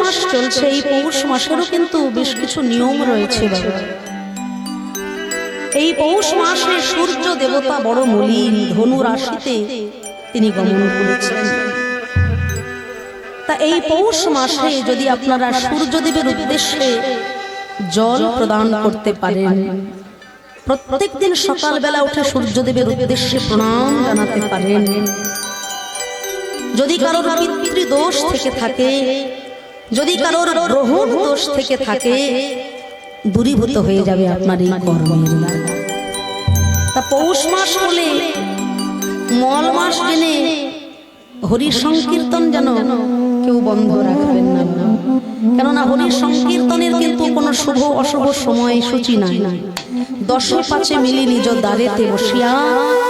মাস চলছে, এই পৌষ মাসেরও কিন্তু বেশ কিছু নিয়ম রয়েছে বাবা। এই পৌষ মাসে সূর্য দেবতা বড় মলিন, ধনু রাশিতে তিনি গমন করেছেন। তা এই পৌষ মাসে যদি আপনারা সূর্যদেবের উদ্দেশ্যে জল প্রদান করতে পারেন, প্রত্যেক দিন সকালবেলা উঠে সূর্যদেবের উদ্দেশ্যে প্রণাম জানাতে পারেন, যদি কারোর পিতৃদোষ থেকে থাকে, যদি কারোর গ্রহণ দোষ থেকে থাকে, দূরীভূত হয়ে যাবে আপনার এই কর্মের দ্বারা। তা পৌষ মাস বলে মল মাস জেনে হরি সংকীর্তন যেন কেউ বন্ধ রাখবেন না, কেননা হরি সংকীর্তনের কিন্তু কোনো শুভ অশুভ সময় সূচি নাই। 10-5 মিলি নিজ দ্বারেতে বসিয়া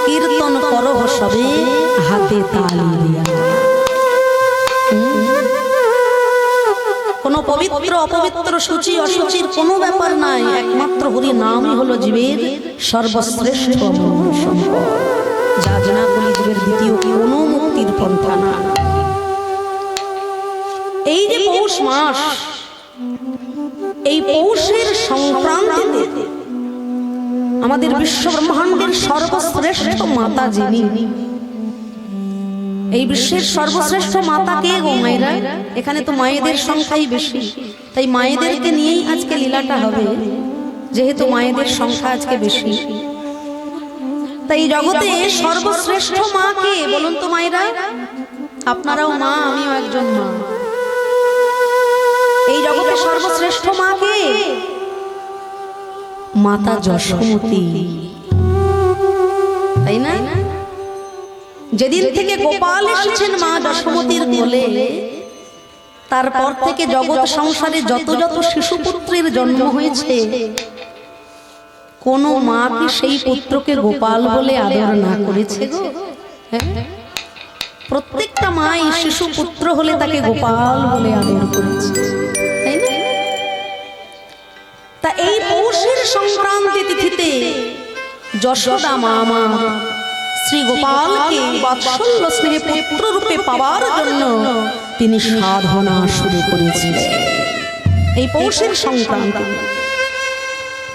কীর্তন করহ সবে হাতে তালি দিয়া। কোনো পবিত্র অপবিত্র সূচি অসুচির কোনো ব্যাপার নাই, একমাত্র হরি নামই হলো জীবের সর্বশ্রেষ্ঠ সম্পদ, যা জানা জীবের দ্বিতীয় কোনো মুক্তির পন্থা না। এই যে পৌষ মাস, এই পৌষের সংক্রান্তিতে আমাদের বিশ্ব ব্রহ্মাণ্ডের সর্বশ্রেষ্ঠ মাতা যিনি, এই বিশ্বের সর্বশ্রেষ্ঠ মাতা কে গো মায়েরা? এখানে তো মায়েদের সংখ্যাই বেশি, তাই মায়েদেরকে নিয়েই আজকে লীলাটা হবে, যেহেতু মায়েদের সংখ্যা আজকে বেশি। তাই জগতে সর্বশ্রেষ্ঠ মা কে বলুন তো মায়েরা? আপনারাও মা, আমিও একজন মা। এই জগতে সর্বশ্রেষ্ঠ মা কে? মাতা যশোমতী, তাই না? যেদিন থেকে গোপাল এসেছেন মা যশোমতীর কোলে, তারপর থেকে জগৎ সংসারে যত যত শিশুপুত্রের জন্ম হয়েছে, কোন মা কি সেই পুত্রকে গোপাল বলে আদর না করেছে গো? প্রত্যেকটা মাই শিশু পুত্র হলে তাকে গোপাল বলে আদর করেছে, তাই না? তা এই পৌষের সংক্রান্তি তিথিতে যশোদা মা শ্রী গোপালকে বাৎসল্য স্নেহে পুত্র রূপে পাওয়ার জন্য তিনি সাধনা শুরু করেছিলেন এই পৌষের সংক্রান্তি।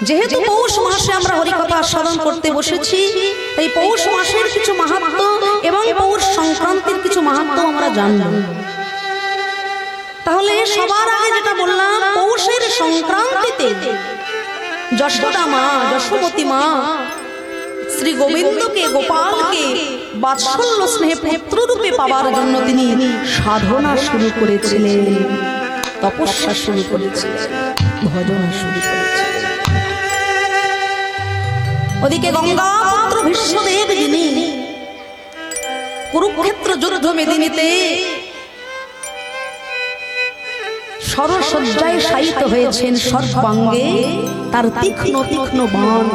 যেহেতু পৌষ মাসে আমরা হরিকথা আস্বাদন করতে বসেছি, তাই পৌষ মাসের কিছু মাহাত্ম্য এবং পৌষ সংক্রান্তির কিছু মাহাত্ম্য আমরা জানব। তাহলে সবার আগে যেটা বললাম, পৌষের সংক্রান্তিতে যশোদা মা, যশোমতী মা শ্রী গোবিন্দকে, গোপালকে বাৎসল্য স্নেহে পুত্র রূপে পাওয়ার জন্য তিনি সাধনা শুরু করেছিলেন, তপস্যা শুরু করেছিলেন, ভজনা শুরু করেছিলেন। ওদিকে গঙ্গাপুত্র ভীষ্মদেব যিনি কুরুক্ষেত্র যুদ্ধ মেদিনীতে সরসজ্জায় শায়িত হয়েছেন, সর্বাঙ্গে তার তীক্ষ্ণ তীক্ষ্ণ বাণ,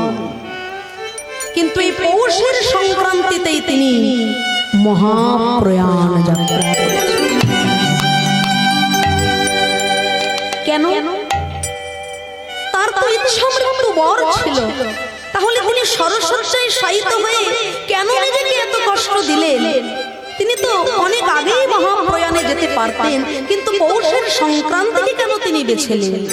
কিন্তু এই পৌষের সংক্রান্তিতেই তিনি মহাপ্রয়াণ যাত্রা করেছেন। কেন? তার তো ইচ্ছা মৃত্যু বর ছিল, তাহলে তিনি সরসজ্জায় শায়িত হয়ে কেন নিজেকে এত কষ্ট দিলেন? তিনি তো অনেক আগেই মহাপ্রয়াণে যেতে পারতেন, কিন্তু পৌষের সংক্রান্তিকে কেন তিনি বেছে নিলেন?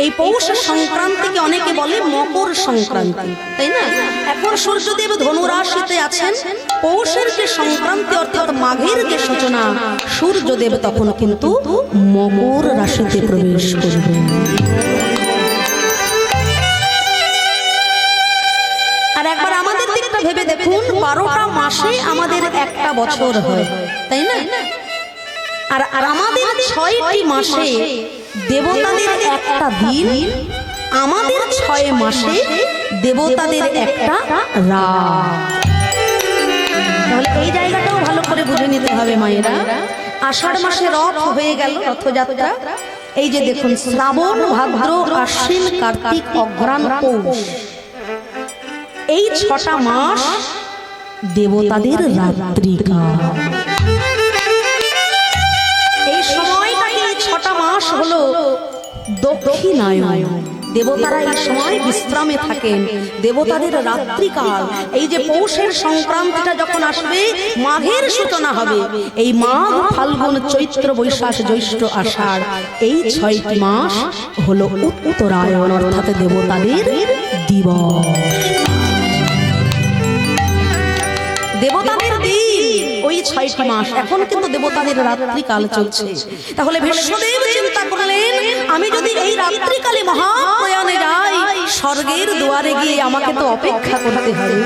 এই পৌষ সংক্রান্তিকে অনেকে বলে মকর সংক্রান্তি, তাই না? এখন সূর্যদেব ধনু রাশিতে আছেন, পৌষের যে সংক্রান্তি অর্থাৎ মাঘের যে সূচনা, সূর্যদেব তখন কিন্তু মকর রাশিতে প্রবেশ করবেন। আর একবার আমাদের দিকটা ভেবে দেখুন, 12টা মাসে আমাদের একটা বছর হয়, তাই না? আর আমাদের 6টি মাসে দেবতাদের একটা দিন, আমাদের 6 মাসে দেবতাদের একটা রাত। তাহলে এই জায়গাটাও ভালো করে বুঝে নিতে হবে মায়েরা। আষাঢ় মাসে রথ হয়ে গেল, রথযাত্রা। এই যে দেখুন, শ্রাবণ, ভাদ্র, আশ্বিন, কার্তিক, অঘ্রাণ, পৌষ, এই 6টা মাস দেবতাদের রাত্রিকাল। এই সময়টাকে 6টা মাস হলো দক্ষিণায়ন। দেবতারা এই সময় বিশ্রামে থাকেন, দেবতাদের রাত্রিকাল। এই যে পৌষের সংক্রান্তিটা যখন আসবে, মাঘের সূচনা হবে, এই মাঘ ফাল্গুন চৈত্র বৈশাখ জ্যৈষ্ঠ আষাঢ়, এই 6টি মাস হলো উত্তরায়ণ, অর্থাৎ দেবতাদের দিবস, দেবতাদের দিন। ওই 6টি মাস এখন কিন্তু দেবতাদের রাত্রিকাল চলছে। তাহলে ভীষ্মদেব চিন্তা করলেন, আমি যদি এই রাত্রিকালে মহাপ্রয়াণে যাই, স্বর্গের দুয়ারে গিয়ে আমাকে তো অপেক্ষা করতে হবে।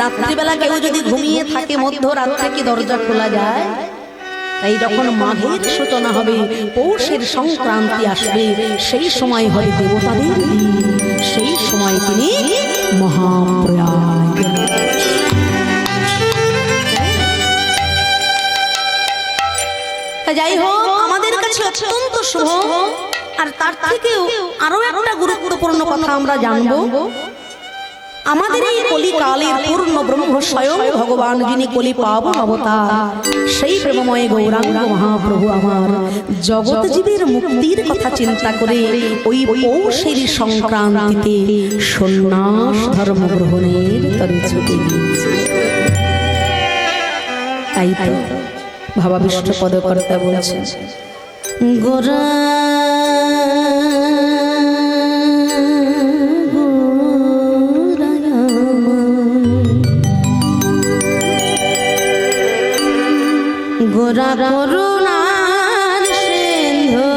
রাত্রিবেলা কেউ যদি ঘুমিয়ে থাকে, মধ্যরাত্রে কি দরজা খোলা যায়? তাই যখন মাঘের সূচনা হবে, পৌষের সংক্রান্তি আসবে, সেই সময় হয় দেবতাদের দিন, সেই সময় তিনি মহাপ্রয়াণ। যাই হোক, আমাদের কাছে অত্যন্ত শুভ। আর তার থেকেও আরো একটা গুরুত্বপূর্ণ কথা আমরা জানবো, আমাদের এই কলিকালের পূর্ণ ব্রহ্ম স্বয়ং ভগবান, যিনি কলি পাবন অবতার, সেই প্রেমময় গৌরাঙ্গ মহাপ্রভু আমার জগৎ জীবের মুক্তির কথা চিন্তা করে ওই পৌষের সংক্রান্তিতে সন্ন্যাস ধর্ম গ্রহণের তরে ছুটে গিয়েছে। তাই তো ভাবাবিষ্ট পদকর্তা বলছেন, গোরা গোরা করুণার সিন্ধু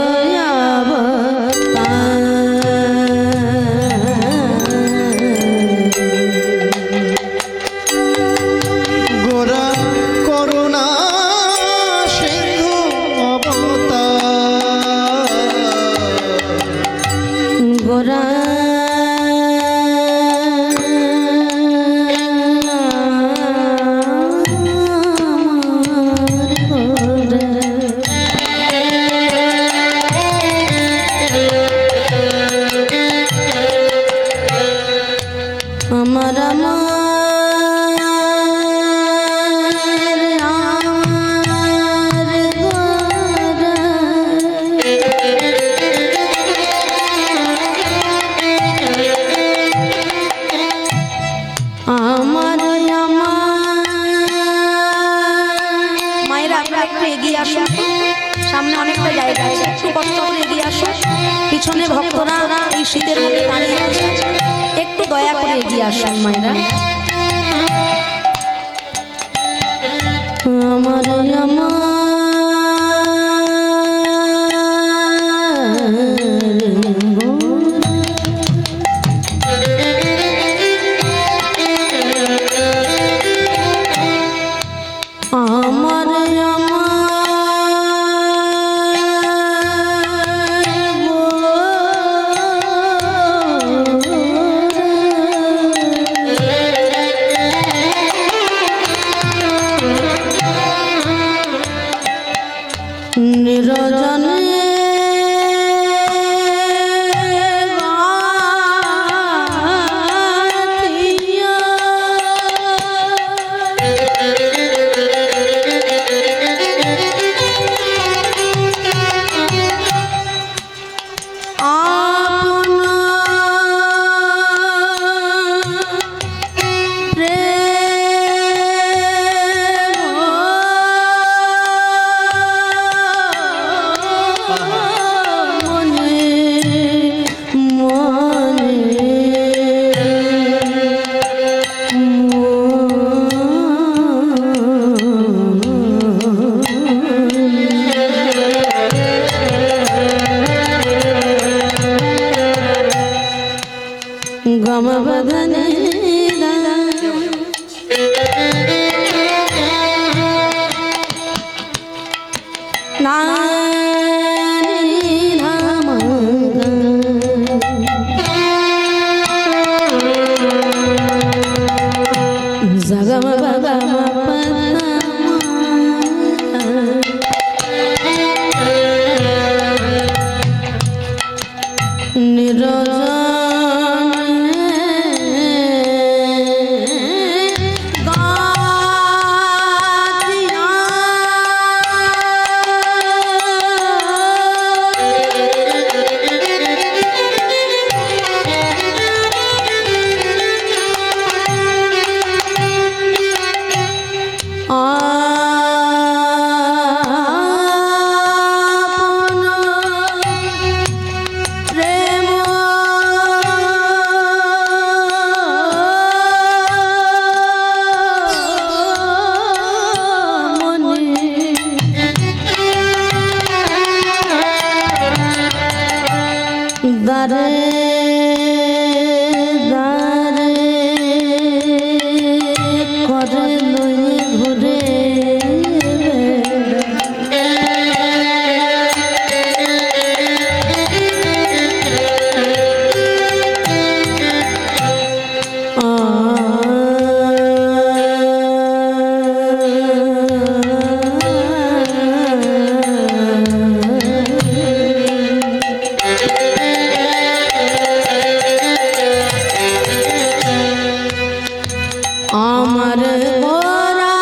গোরা করুণা সিন্ধু অবতার, গোরা সামনে অনেকটা জায়গা আছে, একটু কষ্ট করে এগিয়ে আসো। পিছনে ভক্তরা এই শীতের মধ্যে দাঁড়িয়ে আছে, একটু দয়া করে এগিয়ে আসুন মায়েরা। আমার দারে দারে করে লই ঘুরে আমার গোরা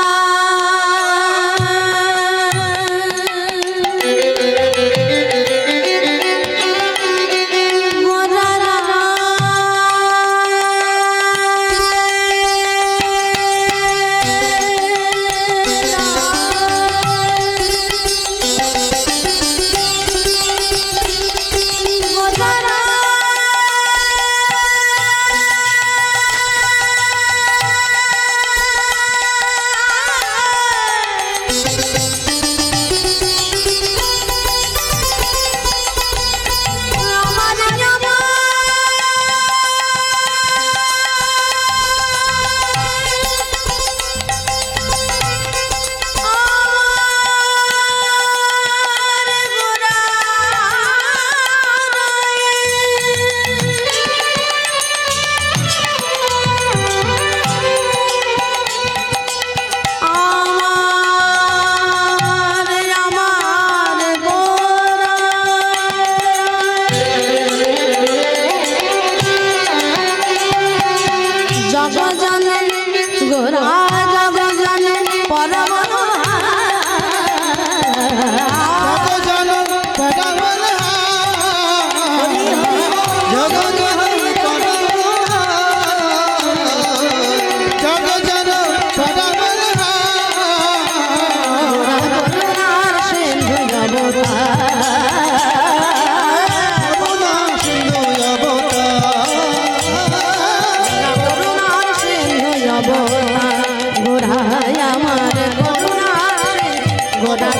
গোরা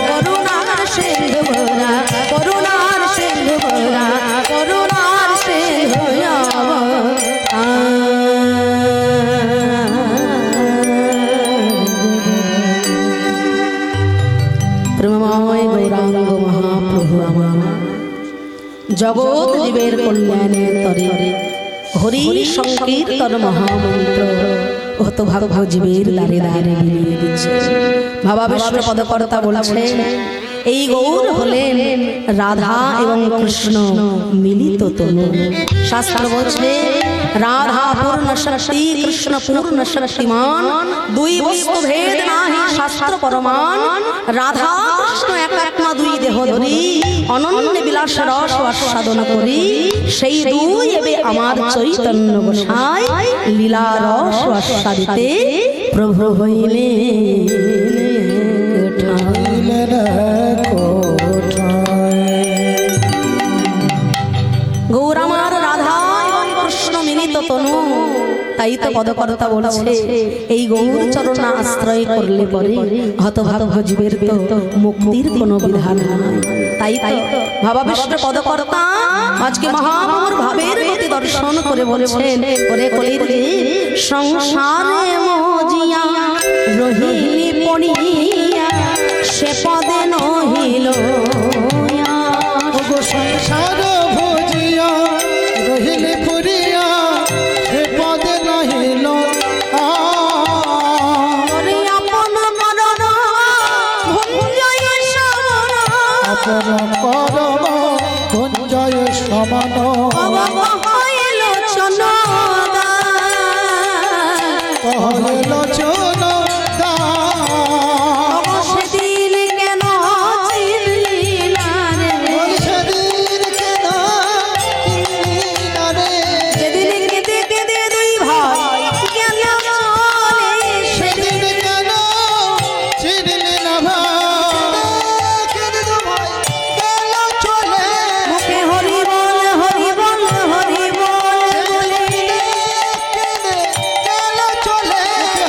জগৎ জীবের কল্যাণে তরে হরি সংকীর্তন মহামন্ত্র হতভাগ্য জীবের দ্বারে দ্বারে বিলিয়ে দিচ্ছে। ভাবাবেশ্ব পদকর্তা বলছে এই গৌর হলেন রাধা এবং কৃষ্ণ মিলিত তনু। শাস্ত্র বলছে রাধা পূর্ণ শক্তি কৃষ্ণ পূর্ণ শক্তিমান, দুই বস্তু ভেদ নাহি শাস্ত্র প্রমাণ। রাধা কৃষ্ণ এক আত্মা দুই দেহ ধরি, অনন্য বিলাস রস আস্বাদন করি। সেই দুই এবে আমার চৈতন্য গোসাই, লীলা রস আস্বাদিতে প্রভু হইলে গৌর আমার রাধা এবং কৃষ্ণ মিলিত তনু। তাই তো পদকর্তা বলছে এই গৌর চরণ আশ্রয় করলে পরে হতভাগ্য জীবের তো মুক্তির কোনো বিধান নাই। তাই তো ভাবাবিষ্ট পদকর্তা আজকে মহামুর ভাবের গতি দর্শন করে বলেছেন ওরে কলির সংসারে মজিয়া রহিলি পড়িয়া সে পদে নহিল সংসার ভজিয়া রহিলে পুরিয়া সে পদে নহিল আপন পরম কুঞ্জয় সমান কহিল চন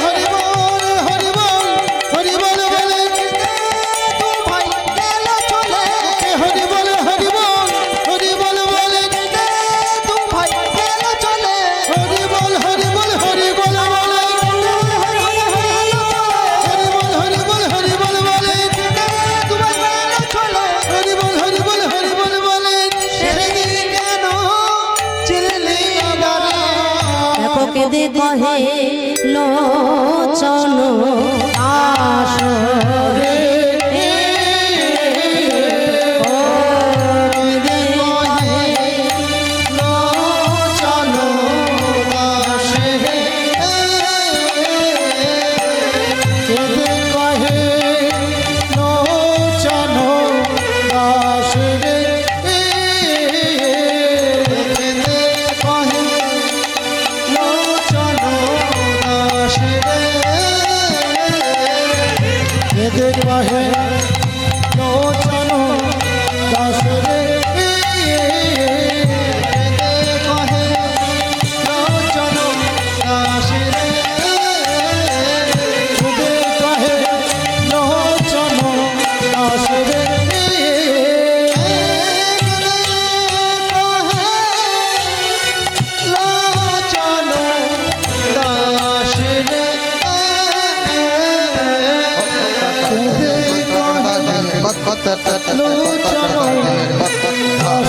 হরি বল কেঁদে কহে লোচন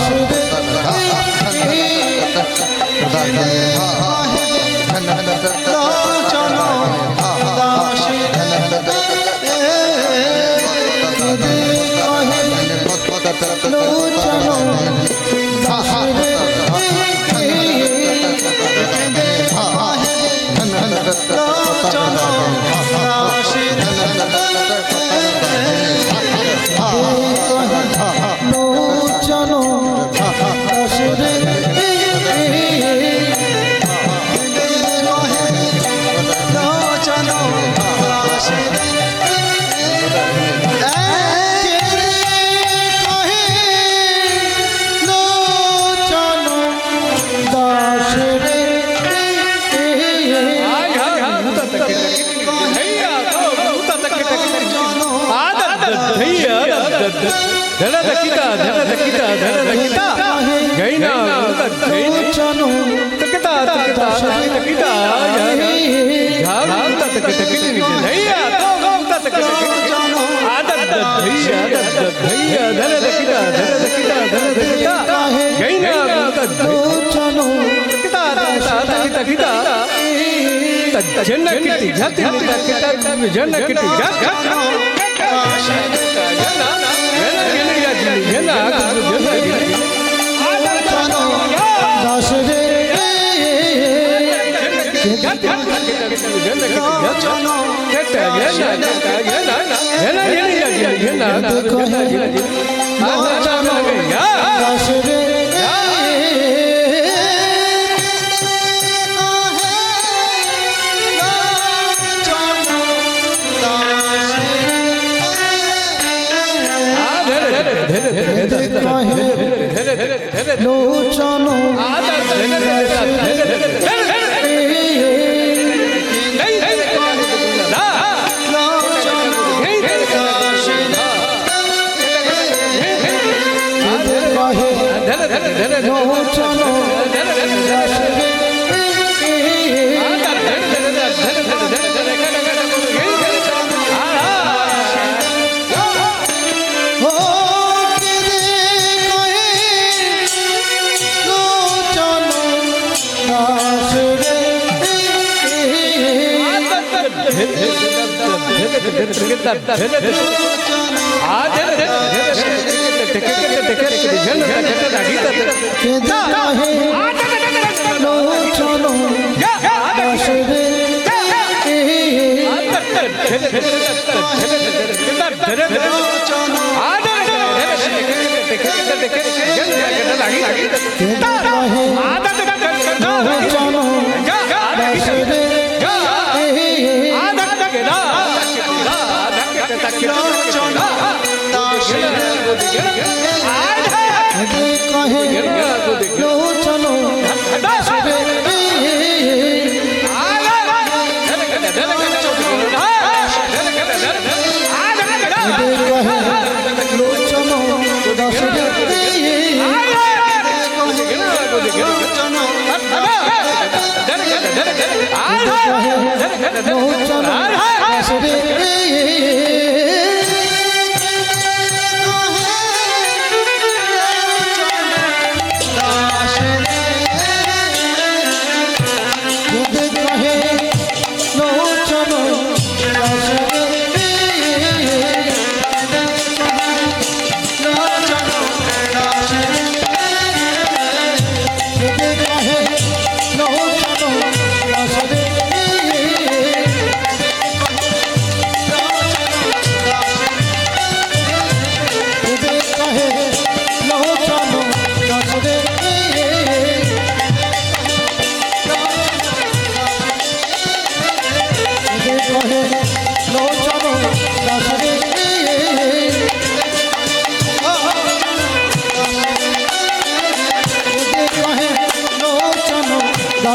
আসরে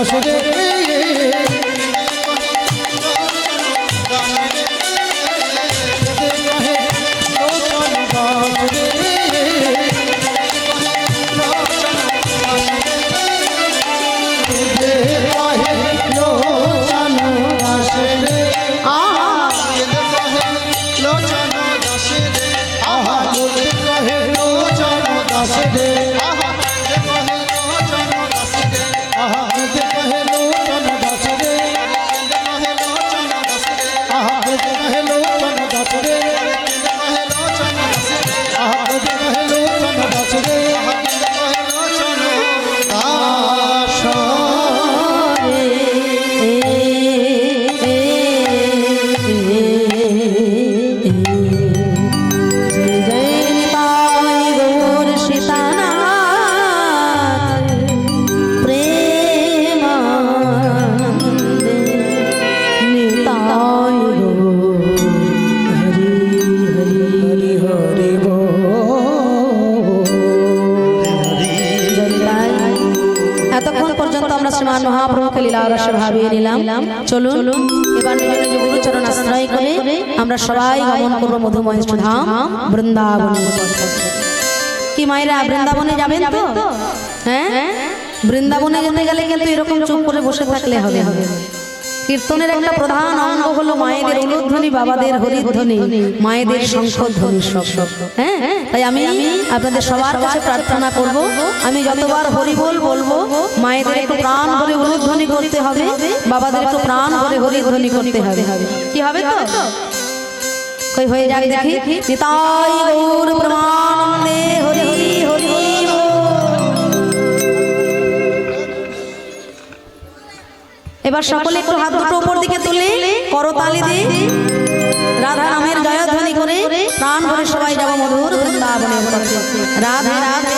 দাস রে মহাপ্রভুকে লীলারসে ভাবিয়ে নিলাম। চলুন এবার নিজ নিজ গুরুচরণ আশ্রয় করে আমরা সবাই গমন করবো মধুময় ধাম বৃন্দাবন। কি মায়েরা বৃন্দাবনে যাবেন তো? হ্যাঁ, বৃন্দাবনে যেতে গেলে কিন্তু এরকম চুপ করে বসে থাকলে হবে। কীর্তনের একটা প্রধান অঙ্গ হলো মায়েদের উলুধ্বনি, বাবাদের হরিধ্বনি, মায়েদের শঙ্খধ্বনি শব্দ। হ্যাঁ, তাই আমি আপনাদের সবার কাছে প্রার্থনা করব, আমি যতবার হরি বলবো মায়েদের একটু প্রাণ ভরে উলুধ্বনি করতে হবে, বাবাদের একটু প্রাণ ভরে হরিধ্বনি করতে হবে। কি হবে তো? কই হয়ে যাক দেখি। নিতাই গৌর প্রেমানন্দে হরি হরি বল। এবার সকলে একটু হাত দুটো উপর দিকে তুলে করতালি দিয়ে রাধা নামের জয়ধ্বনি করে প্রাণ ভরে সবাই যাব মধুর বৃন্দাবনের পথে। রাধে রাধে।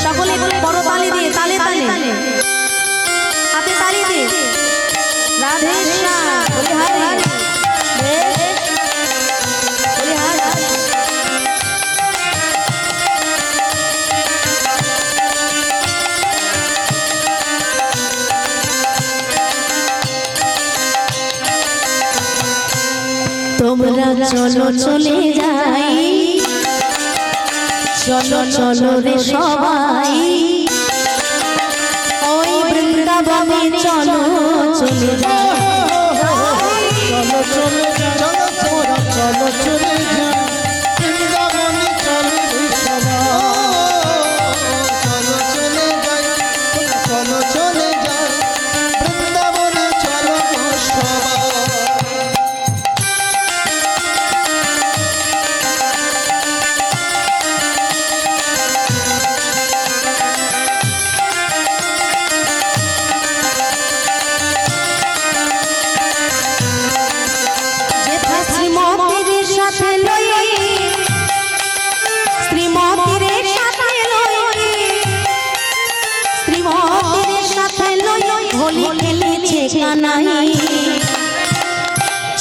সকলে করতালি দিয়ে তালে তালে হাতে তালি দিয়ে রাধে শ্যাম বলি হরি হরি বলি হরি। তোমরা চলো চলে যাই, চলো চলো রে সবাই ওই বৃন্দাবনে চলো চলে যাই। চলো চলে যাই, চলো চলে যাই বৃন্দাবনে, চলো চলো চলে যাই, চলো চলে যাই বৃন্দাবনে, চলো সবাই।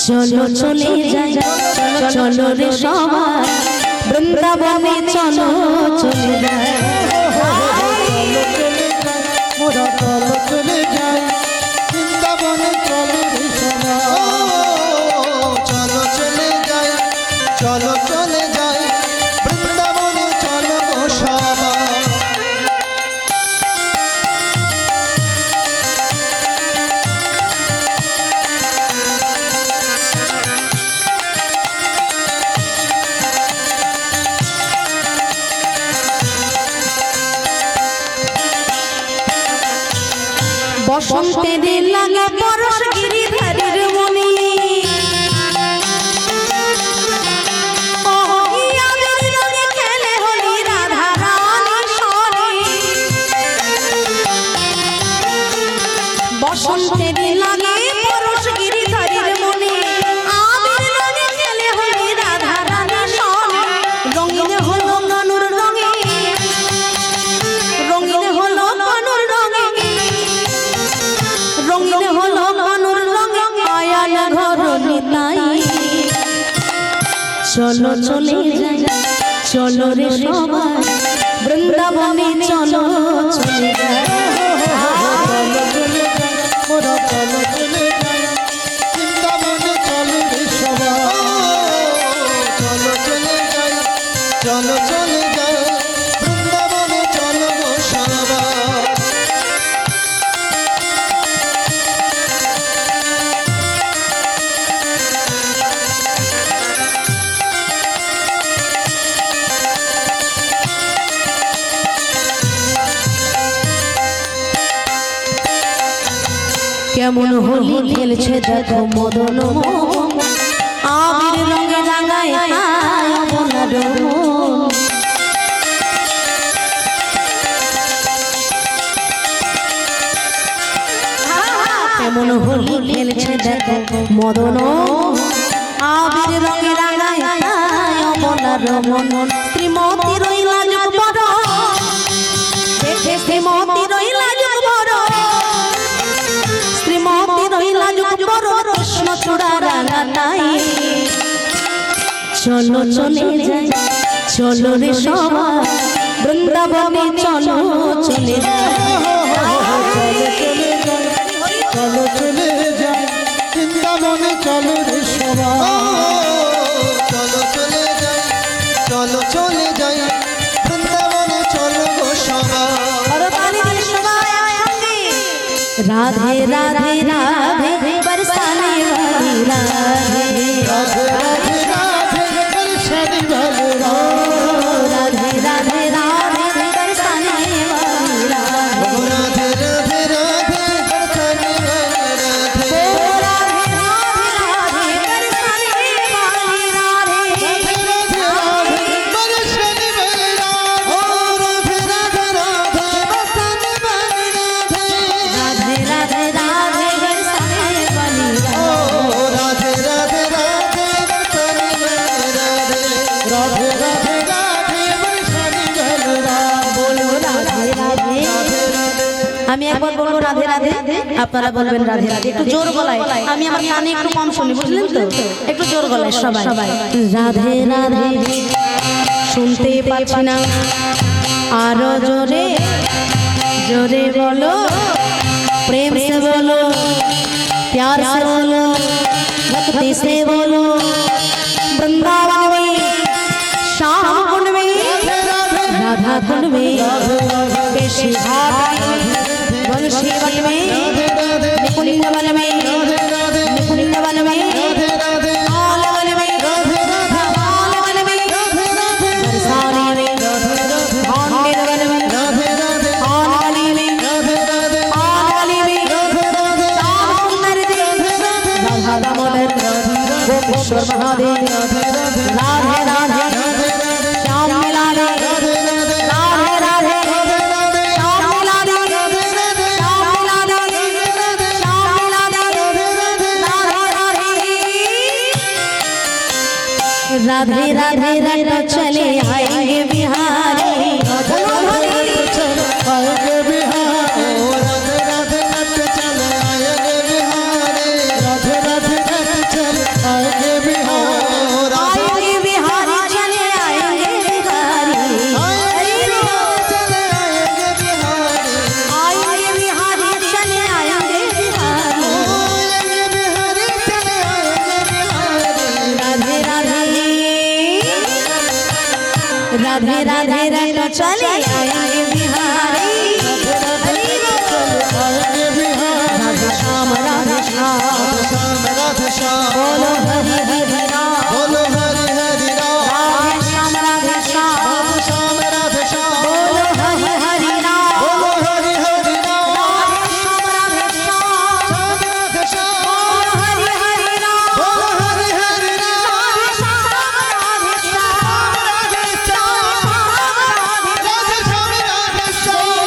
চলো চলে যাই, চলো রে সবাই বৃন্দাবনে, চলো চলে যাই। মোরা চলো চলে যাই বৃন্দাবনে, চলো রে সবাই। চলো চলে যাই, চলো চলে যাই বৃন্দাবনে, চলো সবাই। বসন্তের লাগে পরশ গিরিধারীর মনি, খেলে হলি রাধা রানী সরে। বসন্তের লাগে পরশ গিরিধারীর মনি, আবির রঙে খেলে হলি রাধা রানী সরে। রঙিন হলো কানুর রঙে, রঙিন হলো কানুর রঙে, রঙিন হলো কানুর রঙে আয়াল ঘর নিতাই। চলো চলে যাই, চলো রে সবাই বৃন্দাবনে, চলো চলে যাই। মোরা চলো চলে যাই বৃন্দাবনে চলো রে সবাই চলো চলে যাই চলো চলে যাই বৃন্দাবনে চলো গো সবাই কেমন হোলি খেলছে দেখো মদন মোহন আবির রঙে রাঙায় আপনার মন কেমন হোলি খেলছে দেখো মদন আবির রঙে রাঙায় আপনার মন শ্রীমতী রইলা যুগ বড় দেখে শ্রীমতী রইলা যুগ বড় শ্রীমতী রইলা যুগ বড় কৃষ্ণ চূড়া রাঙা নাই চলো চলে যাই চলো রে সবাই বৃন্দাবনে চলো চলে যাই চলো চলে যাই বৃন্দাবনে চলো রে সবাই চলো চলে যাই চলো চলে যাই বৃন্দাবনে চলো গো সবাই राधे राधे राधे बरसाने वाली राधे राधे राधे राधे बरसाने वाली राधे राधे राधे बरसाने वाली राधे राधे राधे राधे बरसाने वाली राधे আমি একবার বলবো রাধে রাধে আপনারা বলবেন রাধে রাধে একটু জোর গলায় আমি আমার কানে একটু কম শুনি বুঝলেন তো একটু জোর গলায় সবাই রাধে রাধে শুনতে পাচ্ছি না আরো জোরে জোরে বলো प्रेम से बोलो प्यार से बोलो भक्ति से बोलो वृंदावन में श्याम कुंड में राधा कुंड में केशी घाट में बंशी वन में निकुंज वन में निकुंज वन में आल वन में आल वन में बरसाने में भांडेर वन में आनवाली में गोपेश्वर महादेव राधे राधे श्याम मिलाने राधे राधे श्याम मिलाने श्याम मिलाने श्याम मिलाने राधे राधे राधे चले आएंगे बिहारी आएंगे बिहारी राधे राधे नट चले आएंगे बिहारी राधे राधे नट चले आएंगे बिहारी आएंगे बिहारी चले आएंगे बिहारी चले आएंगे बिहारी आएंगे बिहारी चले आएंगे बिहारी आएंगे बिहारी चले आएंगे बिहारी राधे राधे राधे राधे राधे चले आएंगे बिहारी आएंगे बिहारी राधे श्याम राधे श्याम राधे श्याम बोलो हरि हरि राम बोलो हरि हरि राम राधे श्याम राधे श्याम राधे श्याम राधे श्याम बोलो हरि हरि राम बोलो हरि हरि राम राधे श्याम राधे श्याम श्याम राधे श्याम बोलो हरि हरि राम बोलो हरि हरि राम राधे श्याम राधे श्याम राधे श्याम राधे श्याम राधे श्याम राधे श्याम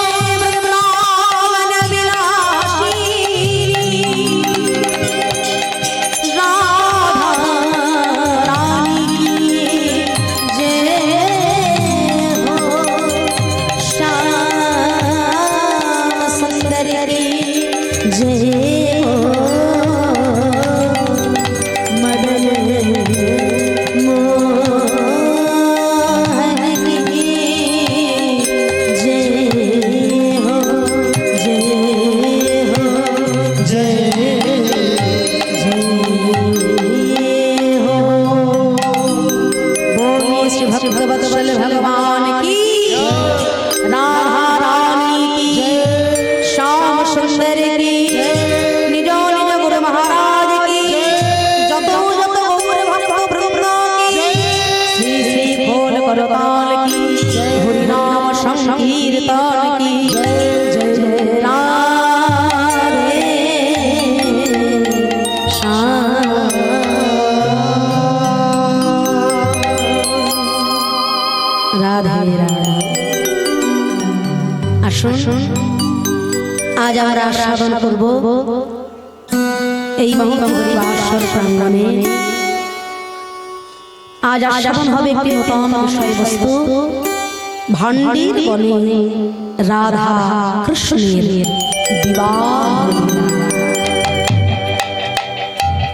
वत्सल भगवान की, राधा रानी की, श्याम सुंदर की, निज निज गुरु महाराज की, जत जत गौर भक्त वृंद की, श्री श्री खोल करताल की, हरि नाम संकीर्तन की, जय जय राधे श्याम। রাধে রাধে। আসুন আজ আমরা আস্বাদন করব এই মহোৎসবের আসর প্রাঙ্গণে। আজ আস্বাদন হবে একটি নতুন বিষয়বস্তু, ভান্ডির বনে রাধা কৃষ্ণের বিবাহ।